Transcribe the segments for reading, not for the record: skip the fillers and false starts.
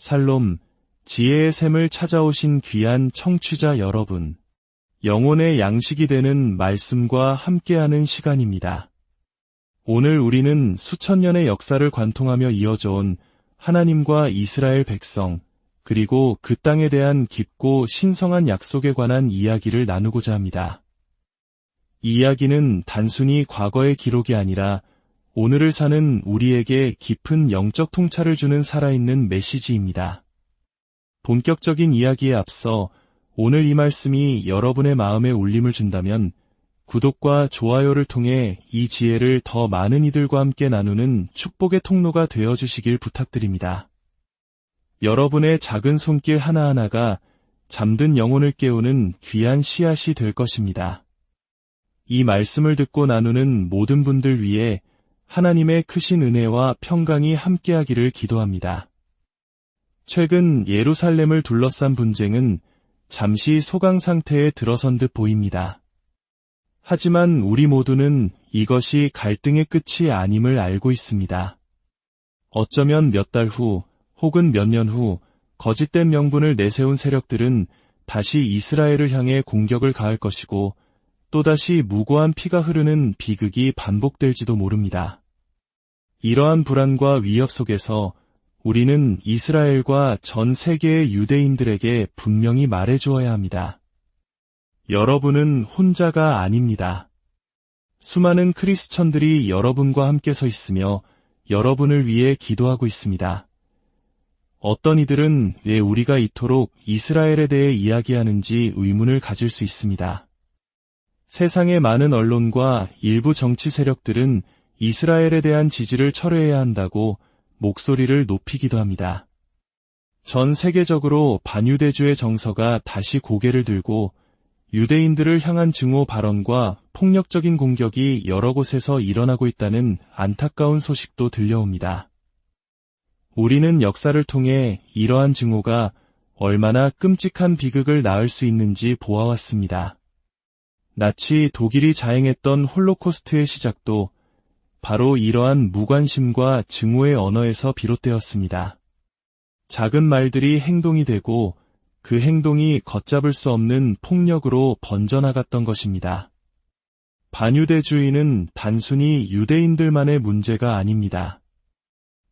살롬, 지혜의 샘을 찾아오신 귀한 청취자 여러분. 영혼의 양식이 되는 말씀과 함께하는 시간입니다. 오늘 우리는 수천 년의 역사를 관통하며 이어져온 하나님과 이스라엘 백성, 그리고 그 땅에 대한 깊고 신성한 약속에 관한 이야기를 나누고자 합니다. 이 이야기는 단순히 과거의 기록이 아니라 오늘을 사는 우리에게 깊은 영적 통찰을 주는 살아있는 메시지입니다. 본격적인 이야기에 앞서 오늘 이 말씀이 여러분의 마음에 울림을 준다면 구독과 좋아요를 통해 이 지혜를 더 많은 이들과 함께 나누는 축복의 통로가 되어주시길 부탁드립니다. 여러분의 작은 손길 하나하나가 잠든 영혼을 깨우는 귀한 씨앗이 될 것입니다. 이 말씀을 듣고 나누는 모든 분들 위해 하나님의 크신 은혜와 평강이 함께하기를 기도합니다. 최근 예루살렘을 둘러싼 분쟁은 잠시 소강 상태에 들어선 듯 보입니다. 하지만 우리 모두는 이것이 갈등의 끝이 아님을 알고 있습니다. 어쩌면 몇 달 후, 혹은 몇 년 후, 거짓된 명분을 내세운 세력들은 다시 이스라엘을 향해 공격을 가할 것이고, 또다시 무고한 피가 흐르는 비극이 반복될지도 모릅니다. 이러한 불안과 위협 속에서 우리는 이스라엘과 전 세계의 유대인들에게 분명히 말해주어야 합니다. 여러분은 혼자가 아닙니다. 수많은 크리스천들이 여러분과 함께 서 있으며 여러분을 위해 기도하고 있습니다. 어떤 이들은 왜 우리가 이토록 이스라엘에 대해 이야기하는지 의문을 가질 수 있습니다. 세상의 많은 언론과 일부 정치 세력들은 이스라엘에 대한 지지를 철회해야 한다고 목소리를 높이기도 합니다. 전 세계적으로 반유대주의 정서가 다시 고개를 들고 유대인들을 향한 증오 발언과 폭력적인 공격이 여러 곳에서 일어나고 있다는 안타까운 소식도 들려옵니다. 우리는 역사를 통해 이러한 증오가 얼마나 끔찍한 비극을 낳을 수 있는지 보아왔습니다. 나치 독일이 자행했던 홀로코스트의 시작도 바로 이러한 무관심과 증오의 언어에서 비롯되었습니다. 작은 말들이 행동이 되고 그 행동이 걷잡을 수 없는 폭력으로 번져나갔던 것입니다. 반유대주의는 단순히 유대인들만의 문제가 아닙니다.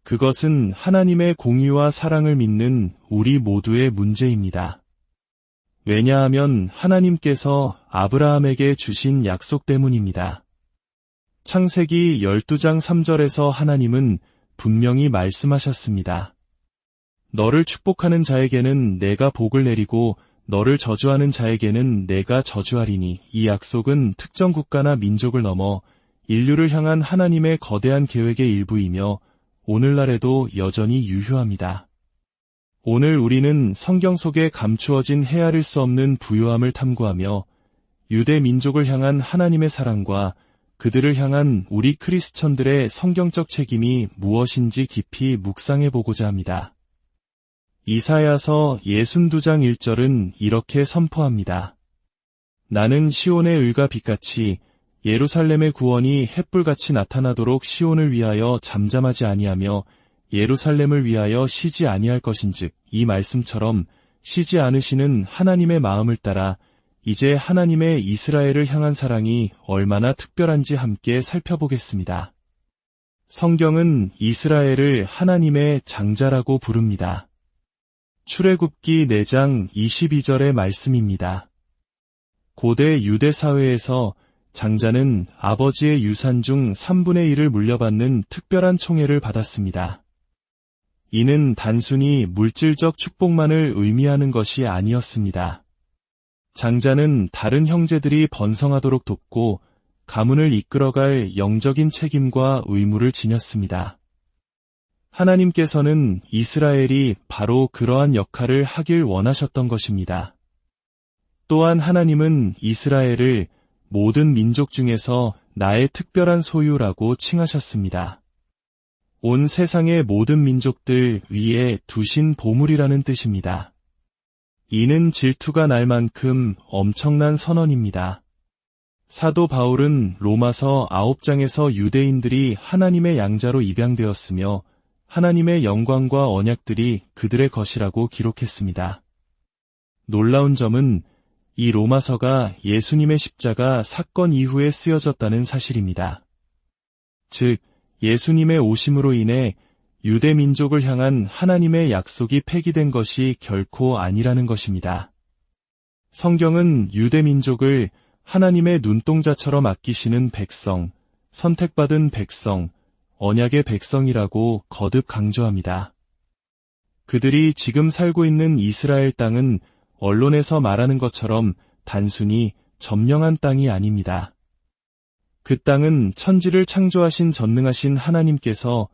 그것은 하나님의 공의와 사랑을 믿는 우리 모두의 문제입니다. 왜냐하면 하나님께서 아브라함에게 주신 약속 때문입니다. 창세기 12장 3절에서 하나님은 분명히 말씀하셨습니다. 너를 축복하는 자에게는 내가 복을 내리고 너를 저주하는 자에게는 내가 저주하리니 이 약속은 특정 국가나 민족을 넘어 인류를 향한 하나님의 거대한 계획의 일부이며 오늘날에도 여전히 유효합니다. 오늘 우리는 성경 속에 감추어진 헤아릴 수 없는 부요함을 탐구하며 유대 민족을 향한 하나님의 사랑과 그들을 향한 우리 크리스천들의 성경적 책임이 무엇인지 깊이 묵상해 보고자 합니다. 이사야서 62장 1절은 이렇게 선포합니다. 나는 시온의 의가 빛같이 예루살렘의 구원이 햇불같이 나타나도록 시온을 위하여 잠잠하지 아니하며 예루살렘을 위하여 쉬지 아니할 것인즉 이 말씀처럼 쉬지 않으시는 하나님의 마음을 따라 이제 하나님의 이스라엘을 향한 사랑이 얼마나 특별한지 함께 살펴보겠습니다. 성경은 이스라엘을 하나님의 장자라고 부릅니다. 출애굽기 4장 22절의 말씀입니다. 고대 유대 사회에서 장자는 아버지의 유산 중 3분의 1을 물려받는 특별한 총애를 받았습니다. 이는 단순히 물질적 축복만을 의미하는 것이 아니었습니다. 장자는 다른 형제들이 번성하도록 돕고 가문을 이끌어갈 영적인 책임과 의무를 지녔습니다. 하나님께서는 이스라엘이 바로 그러한 역할을 하길 원하셨던 것입니다. 또한 하나님은 이스라엘을 모든 민족 중에서 나의 특별한 소유라고 칭하셨습니다. 온 세상의 모든 민족들 위에 두신 보물이라는 뜻입니다. 이는 질투가 날 만큼 엄청난 선언입니다. 사도 바울은 로마서 9장에서 유대인들이 하나님의 양자로 입양되었으며 하나님의 영광과 언약들이 그들의 것이라고 기록했습니다. 놀라운 점은 이 로마서가 예수님의 십자가 사건 이후에 쓰여졌다는 사실입니다. 즉, 예수님의 오심으로 인해 유대 민족을 향한 하나님의 약속이 폐기된 것이 결코 아니라는 것입니다. 성경은 유대 민족을 하나님의 눈동자처럼 아끼시는 백성, 선택받은 백성, 언약의 백성이라고 거듭 강조합니다. 그들이 지금 살고 있는 이스라엘 땅은 언론에서 말하는 것처럼 단순히 점령한 땅이 아닙니다. 그 땅은 천지를 창조하신 전능하신 하나님께서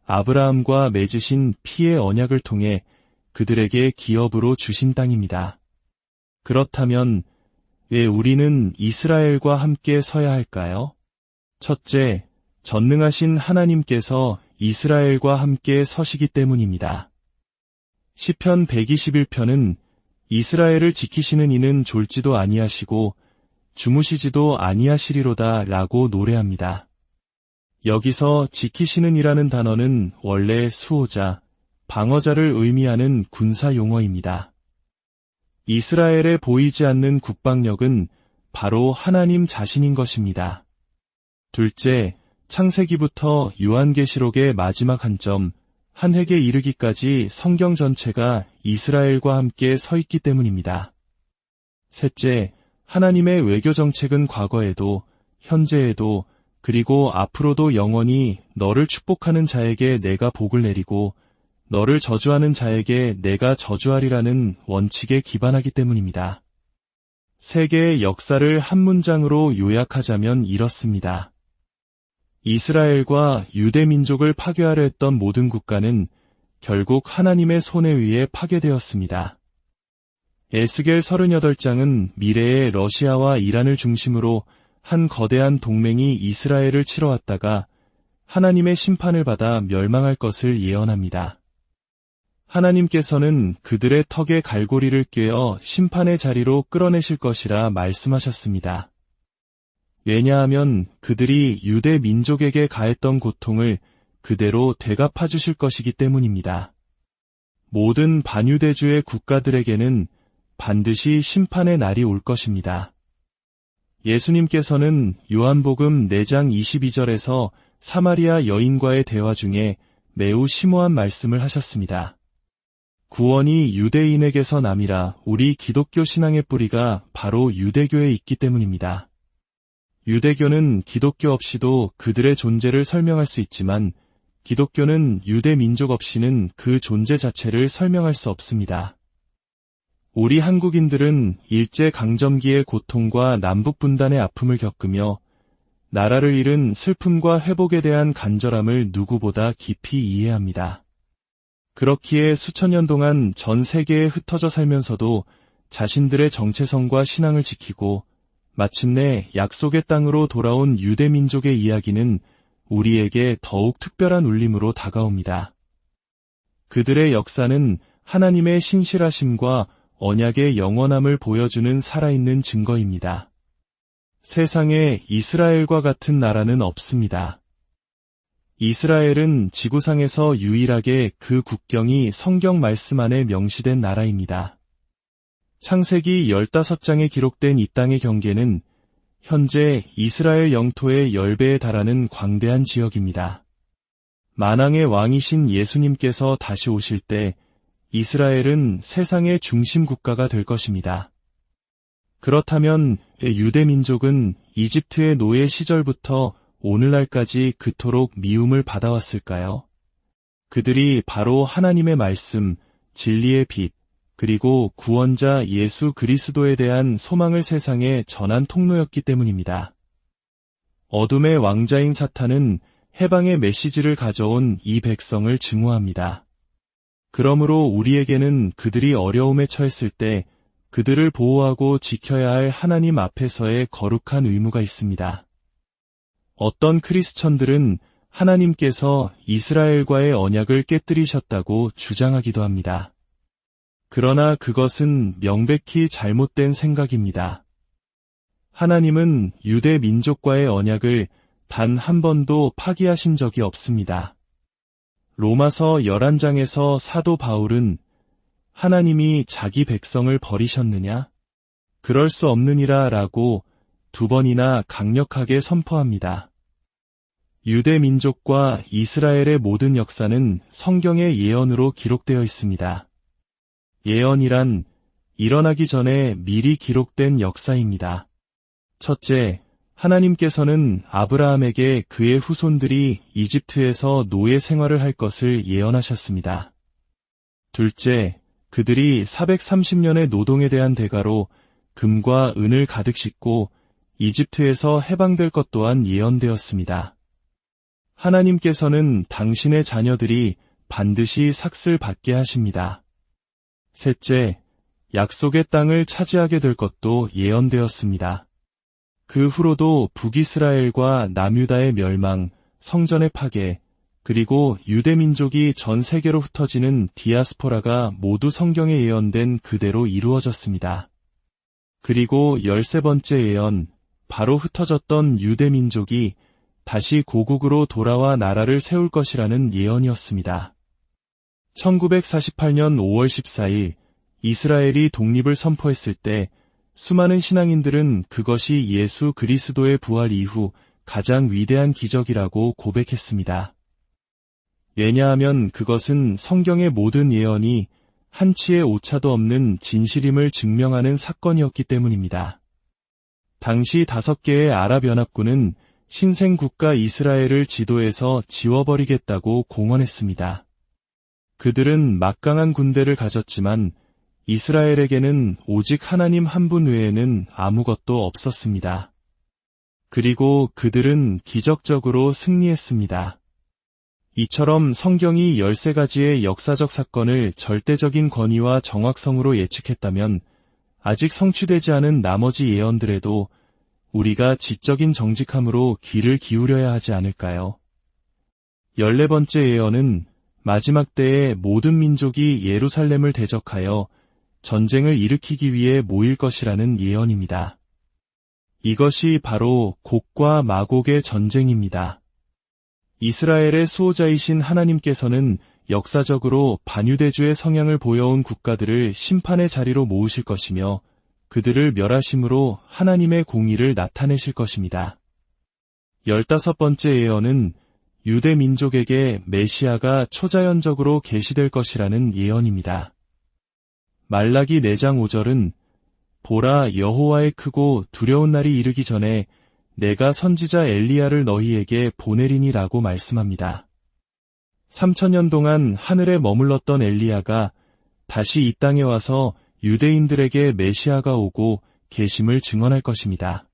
아브라함과 맺으신 피의 언약을 통해 그들에게 기업으로 주신 땅입니다. 그렇다면 왜 우리는 이스라엘과 함께 서야 할까요? 첫째, 전능하신 하나님께서 이스라엘과 함께 서시기 때문입니다. 시편 121편은 이스라엘을 지키시는 이는 졸지도 아니하시고 주무시지도 아니하시리로다 라고 노래합니다. 여기서 지키시는 이라는 단어는 원래 수호자, 방어자를 의미하는 군사 용어입니다. 이스라엘에 보이지 않는 국방력은 바로 하나님 자신인 것입니다. 둘째, 창세기부터 요한계시록의 마지막 한 점, 한 획에 이르기까지 성경 전체가 이스라엘과 함께 서 있기 때문입니다. 셋째, 하나님의 외교 정책은 과거에도, 현재에도, 그리고 앞으로도 영원히 너를 축복하는 자에게 내가 복을 내리고 너를 저주하는 자에게 내가 저주하리라는 원칙에 기반하기 때문입니다. 세계의 역사를 한 문장으로 요약하자면 이렇습니다. 이스라엘과 유대 민족을 파괴하려 했던 모든 국가는 결국 하나님의 손에 의해 파괴되었습니다. 에스겔 38장은 미래의 러시아와 이란을 중심으로 한 거대한 동맹이 이스라엘을 치러왔다가 하나님의 심판을 받아 멸망할 것을 예언합니다. 하나님께서는 그들의 턱에 갈고리를 꿰어 심판의 자리로 끌어내실 것이라 말씀하셨습니다. 왜냐하면 그들이 유대 민족에게 가했던 고통을 그대로 되갚아 주실 것이기 때문입니다. 모든 반유대주의 국가들에게는 반드시 심판의 날이 올 것입니다. 예수님께서는 요한복음 4장 22절에서 사마리아 여인과의 대화 중에 매우 심오한 말씀을 하셨습니다. 구원이 유대인에게서 남이라. 우리 기독교 신앙의 뿌리가 바로 유대교에 있기 때문입니다. 유대교는 기독교 없이도 그들의 존재를 설명할 수 있지만 기독교는 유대 민족 없이는 그 존재 자체를 설명할 수 없습니다. 우리 한국인들은 일제강점기의 고통과 남북분단의 아픔을 겪으며 나라를 잃은 슬픔과 회복에 대한 간절함을 누구보다 깊이 이해합니다. 그렇기에 수천 년 동안 전 세계에 흩어져 살면서도 자신들의 정체성과 신앙을 지키고 마침내 약속의 땅으로 돌아온 유대 민족의 이야기는 우리에게 더욱 특별한 울림으로 다가옵니다. 그들의 역사는 하나님의 신실하심과 언약의 영원함을 보여주는 살아있는 증거입니다. 세상에 이스라엘과 같은 나라는 없습니다. 이스라엘은 지구상에서 유일하게 그 국경이 성경 말씀 안에 명시된 나라입니다. 창세기 15장에 기록된 이 땅의 경계는 현재 이스라엘 영토의 10배에 달하는 광대한 지역입니다. 만왕의 왕이신 예수님께서 다시 오실 때 이스라엘은 세상의 중심 국가가 될 것입니다. 그렇다면 유대 민족은 이집트의 노예 시절부터 오늘날까지 그토록 미움을 받아왔을까요? 그들이 바로 하나님의 말씀, 진리의 빛, 그리고 구원자 예수 그리스도에 대한 소망을 세상에 전한 통로였기 때문입니다. 어둠의 왕자인 사탄은 해방의 메시지를 가져온 이 백성을 증오합니다. 그러므로 우리에게는 그들이 어려움에 처했을 때 그들을 보호하고 지켜야 할 하나님 앞에서의 거룩한 의무가 있습니다. 어떤 크리스천들은 하나님께서 이스라엘과의 언약을 깨뜨리셨다고 주장하기도 합니다. 그러나 그것은 명백히 잘못된 생각입니다. 하나님은 유대 민족과의 언약을 단 한 번도 파기하신 적이 없습니다. 로마서 11장에서 사도 바울은 하나님이 자기 백성을 버리셨느냐? 그럴 수 없느니라 라고 2번이나 강력하게 선포합니다. 유대 민족과 이스라엘의 모든 역사는 성경의 예언으로 기록되어 있습니다. 예언이란 일어나기 전에 미리 기록된 역사입니다. 첫째, 하나님께서는 아브라함에게 그의 후손들이 이집트에서 노예 생활을 할 것을 예언하셨습니다. 둘째, 그들이 430년의 노동에 대한 대가로 금과 은을 가득 싣고 이집트에서 해방될 것 또한 예언되었습니다. 하나님께서는 당신의 자녀들이 반드시 삭슬 받게 하십니다. 셋째, 약속의 땅을 차지하게 될 것도 예언되었습니다. 그 후로도 북이스라엘과 남유다의 멸망, 성전의 파괴, 그리고 유대민족이 전 세계로 흩어지는 디아스포라가 모두 성경에 예언된 그대로 이루어졌습니다. 그리고 13번째 예언, 바로 흩어졌던 유대민족이 다시 고국으로 돌아와 나라를 세울 것이라는 예언이었습니다. 1948년 5월 14일 이스라엘이 독립을 선포했을 때 수많은 신앙인들은 그것이 예수 그리스도의 부활 이후 가장 위대한 기적이라고 고백했습니다. 왜냐하면 그것은 성경의 모든 예언이 한치의 오차도 없는 진실임을 증명하는 사건이었기 때문입니다. 당시 5개의 아랍연합군은 신생국가 이스라엘을 지도에서 지워버리겠다고 공언했습니다. 그들은 막강한 군대를 가졌지만 이스라엘에게는 오직 하나님 한 분 외에는 아무것도 없었습니다. 그리고 그들은 기적적으로 승리했습니다. 이처럼 성경이 13가지의 역사적 사건을 절대적인 권위와 정확성으로 예측했다면 아직 성취되지 않은 나머지 예언들에도 우리가 지적인 정직함으로 귀를 기울여야 하지 않을까요? 14번째 예언은 마지막 때에 모든 민족이 예루살렘을 대적하여 전쟁을 일으키기 위해 모일 것이라는 예언입니다. 이것이 바로 곡과 마곡의 전쟁입니다. 이스라엘의 수호자이신 하나님께서는 역사적으로 반유대주의 성향을 보여온 국가들을 심판의 자리로 모으실 것이며 그들을 멸하심으로 하나님의 공의를 나타내실 것입니다. 15번째 예언은 유대 민족에게 메시아가 초자연적으로 계시될 것이라는 예언입니다. 말라기 4장 5절은 보라 여호와의 크고 두려운 날이 이르기 전에 내가 선지자 엘리야를 너희에게 보내리니 라고 말씀합니다. 3000년 동안 하늘에 머물렀던 엘리야가 다시 이 땅에 와서 유대인들에게 메시아가 오고 계심을 증언할 것입니다.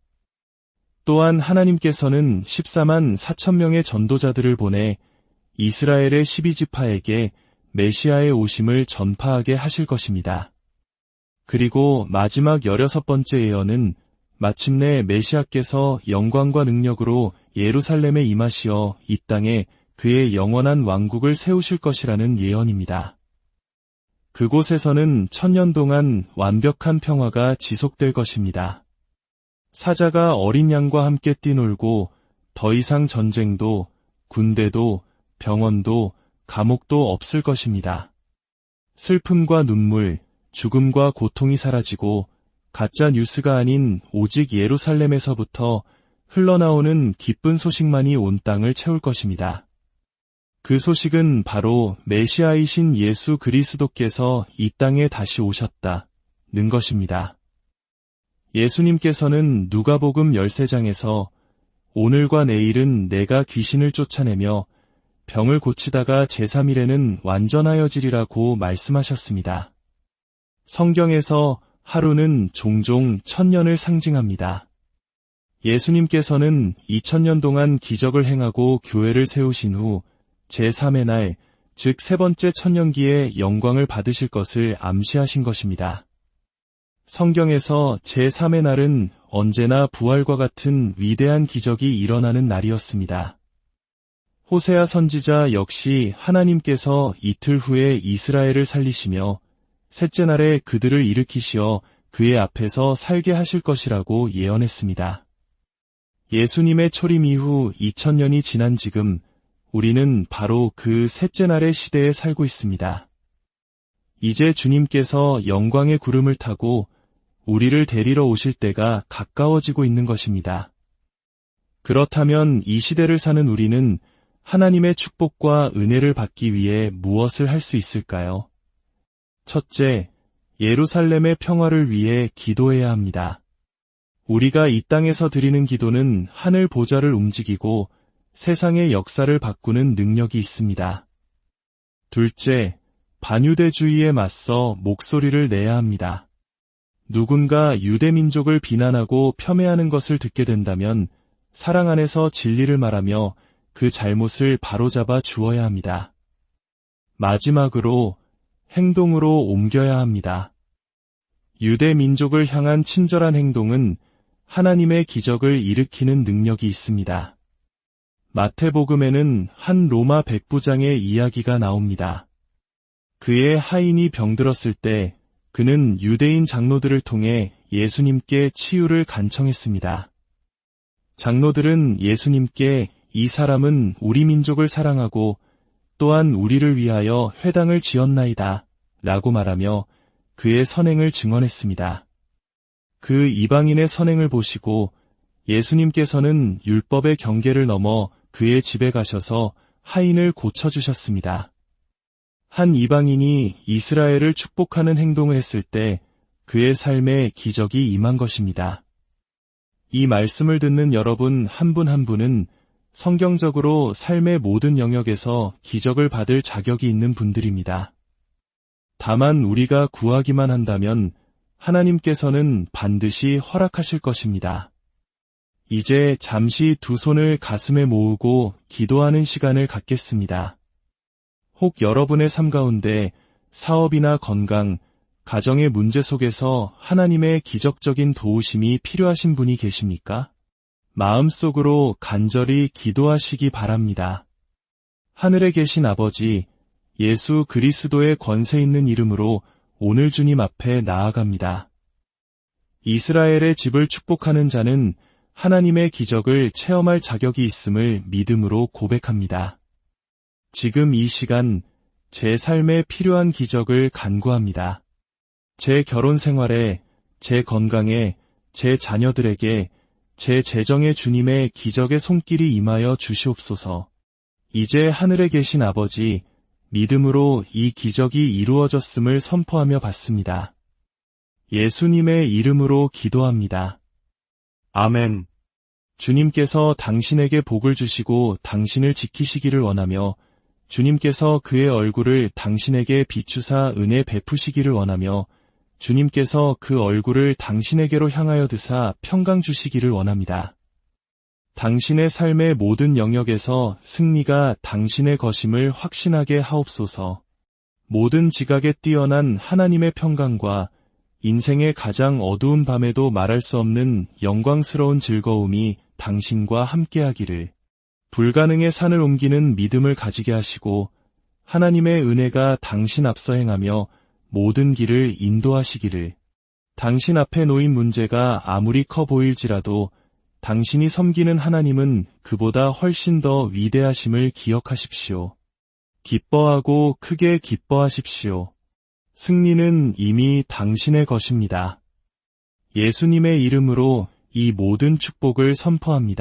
또한 하나님께서는 14만 4천명의 전도자들을 보내 이스라엘의 12지파에게 메시아의 오심을 전파하게 하실 것입니다. 그리고 마지막 16번째 예언은 마침내 메시아께서 영광과 능력으로 예루살렘에 임하시어 이 땅에 그의 영원한 왕국을 세우실 것이라는 예언입니다. 그곳에서는 1000년 동안 완벽한 평화가 지속될 것입니다. 사자가 어린 양과 함께 뛰놀고 더 이상 전쟁도, 군대도, 병원도, 감옥도 없을 것입니다. 슬픔과 눈물, 죽음과 고통이 사라지고 가짜 뉴스가 아닌 오직 예루살렘에서부터 흘러나오는 기쁜 소식만이 온 땅을 채울 것입니다. 그 소식은 바로 메시아이신 예수 그리스도께서 이 땅에 다시 오셨다는 것입니다. 예수님께서는 누가복음 13장에서 오늘과 내일은 내가 귀신을 쫓아내며 병을 고치다가 제3일에는 완전하여지리라고 말씀하셨습니다. 성경에서 하루는 종종 1000년을 상징합니다. 예수님께서는 2000년 동안 기적을 행하고 교회를 세우신 후 제3의 날, 즉 세 번째 천년기에 영광을 받으실 것을 암시하신 것입니다. 성경에서 제3의 날은 언제나 부활과 같은 위대한 기적이 일어나는 날이었습니다. 호세아 선지자 역시 하나님께서 이틀 후에 이스라엘을 살리시며 셋째 날에 그들을 일으키시어 그의 앞에서 살게 하실 것이라고 예언했습니다. 예수님의 초림 이후 2000년이 지난 지금 우리는 바로 그 셋째 날의 시대에 살고 있습니다. 이제 주님께서 영광의 구름을 타고 우리를 데리러 오실 때가 가까워지고 있는 것입니다. 그렇다면 이 시대를 사는 우리는 하나님의 축복과 은혜를 받기 위해 무엇을 할 수 있을까요? 첫째, 예루살렘의 평화를 위해 기도해야 합니다. 우리가 이 땅에서 드리는 기도는 하늘 보좌를 움직이고 세상의 역사를 바꾸는 능력이 있습니다. 둘째, 반유대주의에 맞서 목소리를 내야 합니다. 누군가 유대민족을 비난하고 폄훼하는 것을 듣게 된다면 사랑 안에서 진리를 말하며 그 잘못을 바로잡아 주어야 합니다. 마지막으로 행동으로 옮겨야 합니다. 유대민족을 향한 친절한 행동은 하나님의 기적을 일으키는 능력이 있습니다. 마태복음에는 한 로마 백부장의 이야기가 나옵니다. 그의 하인이 병들었을 때 그는 유대인 장로들을 통해 예수님께 치유를 간청했습니다. 장로들은 예수님께 이 사람은 우리 민족을 사랑하고 또한 우리를 위하여 회당을 지었나이다 라고 말하며 그의 선행을 증언했습니다. 그 이방인의 선행을 보시고 예수님께서는 율법의 경계를 넘어 그의 집에 가셔서 하인을 고쳐주셨습니다. 한 이방인이 이스라엘을 축복하는 행동을 했을 때 그의 삶에 기적이 임한 것입니다. 이 말씀을 듣는 여러분 한 분 한 분은 성경적으로 삶의 모든 영역에서 기적을 받을 자격이 있는 분들입니다. 다만 우리가 구하기만 한다면 하나님께서는 반드시 허락하실 것입니다. 이제 잠시 두 손을 가슴에 모으고 기도하는 시간을 갖겠습니다. 혹 여러분의 삶 가운데 사업이나 건강, 가정의 문제 속에서 하나님의 기적적인 도우심이 필요하신 분이 계십니까? 마음속으로 간절히 기도하시기 바랍니다. 하늘에 계신 아버지, 예수 그리스도의 권세 있는 이름으로 오늘 주님 앞에 나아갑니다. 이스라엘의 집을 축복하는 자는 하나님의 기적을 체험할 자격이 있음을 믿음으로 고백합니다. 지금 이 시간 제 삶에 필요한 기적을 간구합니다. 제 결혼 생활에, 제 건강에, 제 자녀들에게, 제 재정에 주님의 기적의 손길이 임하여 주시옵소서. 이제 하늘에 계신 아버지, 믿음으로 이 기적이 이루어졌음을 선포하며 받습니다. 예수님의 이름으로 기도합니다. 아멘. 주님께서 당신에게 복을 주시고 당신을 지키시기를 원하며 주님께서 그의 얼굴을 당신에게 비추사 은혜 베푸시기를 원하며 주님께서 그 얼굴을 당신에게로 향하여 드사 평강 주시기를 원합니다. 당신의 삶의 모든 영역에서 승리가 당신의 것임을 확신하게 하옵소서. 모든 지각에 뛰어난 하나님의 평강과 인생의 가장 어두운 밤에도 말할 수 없는 영광스러운 즐거움이 당신과 함께하기를, 불가능의 산을 옮기는 믿음을 가지게 하시고 하나님의 은혜가 당신 앞서 행하며 모든 길을 인도하시기를, 당신 앞에 놓인 문제가 아무리 커 보일지라도 당신이 섬기는 하나님은 그보다 훨씬 더 위대하심을 기억하십시오. 기뻐하고 크게 기뻐하십시오. 승리는 이미 당신의 것입니다. 예수님의 이름으로 이 모든 축복을 선포합니다.